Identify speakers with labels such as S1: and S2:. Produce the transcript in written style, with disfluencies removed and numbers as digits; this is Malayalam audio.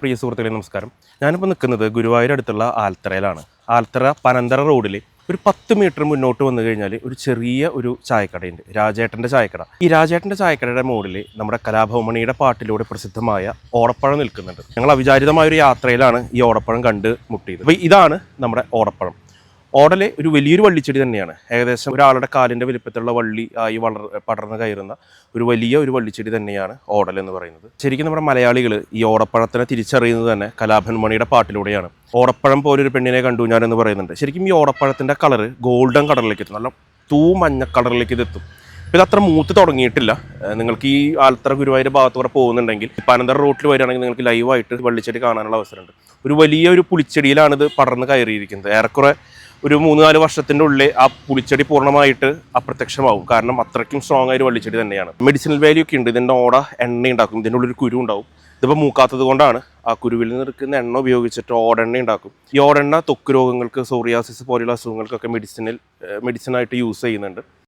S1: പ്രിയ സുഹൃത്തുക്കളെ നമസ്കാരം. ഞാനിപ്പോൾ നിൽക്കുന്നത് ഗുരുവായൂർ അടുത്തുള്ള ആൽത്തറയിലാണ്. ആൽത്തറ പനന്തറ റോഡിൽ ഒരു 10 മീറ്റർ മുന്നോട്ട് വന്നു കഴിഞ്ഞാൽ ഒരു ചെറിയ ഒരു ചായക്കടയുണ്ട്, രാജേട്ടൻ്റെ ചായക്കട. ഈ രാജേട്ടൻ്റെ ചായക്കടയുടെ മുകളിൽ നമ്മുടെ കലാഭവമണിയുടെ പാട്ടിലൂടെ പ്രസിദ്ധമായ ഓടപ്പഴം നിൽക്കുന്നുണ്ട്. ഞങ്ങൾ അവിചാരിതമായ ഒരു യാത്രയിലാണ് ഈ ഓടപ്പഴം കണ്ട് മുട്ടിയത്. അപ്പോൾ ഇതാണ് നമ്മുടെ ഓടപ്പഴം. ഓടല് ഒരു വലിയൊരു വള്ളിച്ചെടി തന്നെയാണ്. ഏകദേശം ഒരാളുടെ കാലിൻ്റെ വലിപ്പത്തിലുള്ള വള്ളി ആയി പടർന്ന് കയറുന്ന ഒരു വലിയ വള്ളിച്ചെടി തന്നെയാണ് ഓടൽ എന്ന് പറയുന്നത്. ശരിക്കും നമ്മുടെ മലയാളികൾ ഈ ഓടപ്പഴത്തിനെ തിരിച്ചറിയുന്നത് തന്നെ കലാഭവൻ മണിയുടെ പാട്ടിലൂടെയാണ്. ഓടപ്പഴം പോലൊരു പെണ്ണിനെ കണ്ടു ഞാൻ എന്ന് പറയുന്നുണ്ട്. ശരിക്കും ഈ ഓടപ്പഴത്തിൻ്റെ കളറ് ഗോൾഡൻ കളറിലേക്ക് എത്തും, നല്ല മഞ്ഞ കളറിലേക്ക് ഇതെത്തും. ഇത് അത്ര മൂത്ത് തുടങ്ങിയിട്ടില്ല. നിങ്ങൾക്ക് ഈ ആൽത്തറ ഗുരുവായൂർ ഭാഗത്തൂടെ പോകുന്നുണ്ടെങ്കിൽ പനന്തറ റോട്ടിൽ വരികയാണെങ്കിൽ നിങ്ങൾക്ക് ലൈവായിട്ട് വള്ളിച്ചെടി കാണാനുള്ള അവസരമുണ്ട്. ഒരു വലിയ പുളിച്ചെടിയിലാണ് ഇത് പടർന്ന് കയറിയിരിക്കുന്നത്. ഏറെക്കുറെ ഒരു 3-4 വർഷത്തിൻ്റെ ഉള്ളിൽ ആ പുളിച്ചെടി പൂർണ്ണമായിട്ട് അപ്രത്യക്ഷമാവും. കാരണം അത്രയ്ക്കും സ്ട്രോങ് ആയ ഒരു വള്ളിച്ചെടി തന്നെയാണ്. മെഡിസിനൽ വാല്യൂ ഒക്കെ ഉണ്ട്. ഇതിൻ്റെ ഓട എണ്ണ ഉണ്ടാക്കും. ഇതിൻ്റെ ഉള്ളിൽ ഒരു കുരു ഉണ്ടാവും. ഇതിപ്പോൾ മൂക്കാത്തത് കൊണ്ടാണ് ആ കുരുവിൽ നിന്ന് എടുക്കുന്ന എണ്ണ ഉപയോഗിച്ചിട്ട് ഓടെണ്ണ ഉണ്ടാക്കും. ഈ ഓടെണ്ണ ത്വക്ക് രോഗങ്ങൾക്ക്, സോറിയാസിസ് പോലെയുള്ള അസുഖങ്ങൾക്കൊക്കെ മെഡിസിനായിട്ട് യൂസ് ചെയ്യുന്നുണ്ട്.